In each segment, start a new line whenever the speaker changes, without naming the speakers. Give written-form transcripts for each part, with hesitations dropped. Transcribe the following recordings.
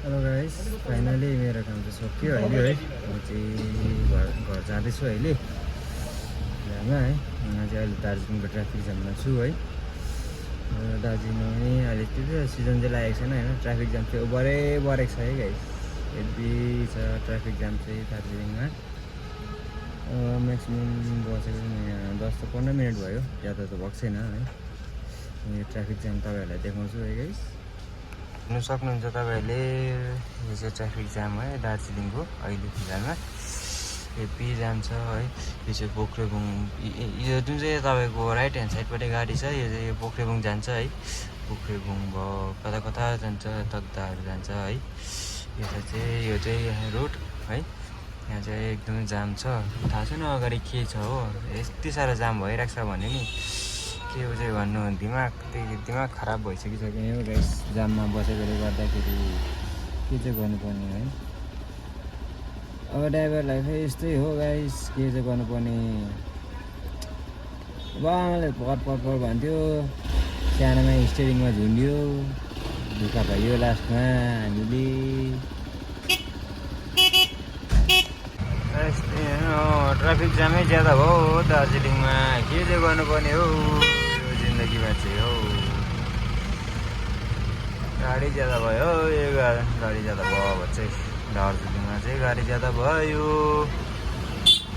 Hello guys, finally मेरो काम चाहिँ सक्यो अहिले है। म चाहिँ घर जाँदैछु अहिले जामा है। म चाहिँ अहिले दार्जिलिङको ट्राफिक जाममा छु है। दार्जिलिङमा पनि अहिले त्यो सिजन चाहिँ लागेको छैन होइन, ट्राफिक जाम चाहिँ ओभरै बढेको छ है गाइस। यति छ ट्राफिक जाम चाहिँ दार्जिलिङमा। म्याक्सिमम् बसेको 10 से 15 मिनट भयो, ज्यादा त भएको छैन है। यो ट्राफिक जाम तपाईँहरूलाई देखाउँछु है गाइस। हेर्नु सक्नुहुन्छ तपाईँहरूले, यो चाहिँ ट्राफिक जाम है दार्जिलिङको अहिले फिलहालमा हेभी जाम छ है। यो चाहिँ पोख्रेबुङ, यो जुन चाहिँ तपाईँको राइट ह्यान्ड साइडपट्टि गाडी छ, यो चाहिँ पोख्रेबुङ जान्छ है। पोख्रेबुङ भयो, कता कता जान्छ, तकदाहरू जान्छ है। यो चाहिँ रोड है। यहाँ चाहिँ एकदमै जाम छ, थाहा छैन अगाडि के छ हो। यति साह्रो जाम भइरहेको छ भने नि के हो चाहिँ भन्नु, दिमाग खराब भइसकिसक्यो हो गाइस। जाममा बसेकोले गर्दाखेरि के चाहिँ गर्नुपर्ने है। अब ड्राइभरलाई फेरि यस्तै हो गाइस, के चाहिँ गर्नुपर्ने। बाबाले पर भन्थ्यो, सानोमा स्टियरिङमा झुन्ड्यो, दुःख भयो लास्टमा हामीले। ट्राफिक जामै ज्यादा भयो दार्जिलिङमा, के चाहिँ गर्नुपर्ने हो यो जिन्दगीमा चाहिँ हो। गाडी ज्यादा भयो, यो गाडी ज्यादा भयो चाहिँ दार्जिलिङमा चाहिँ गाडी ज्यादा भयो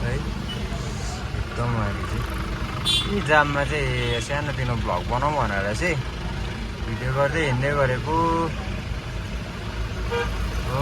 है एकदम। अहिले चाहिँ यी जाममा चाहिँ सानोतिनो भ्लग बनाउँ भनेर चाहिँ भिडियो गर्दै हिँड्दै गरेको हो।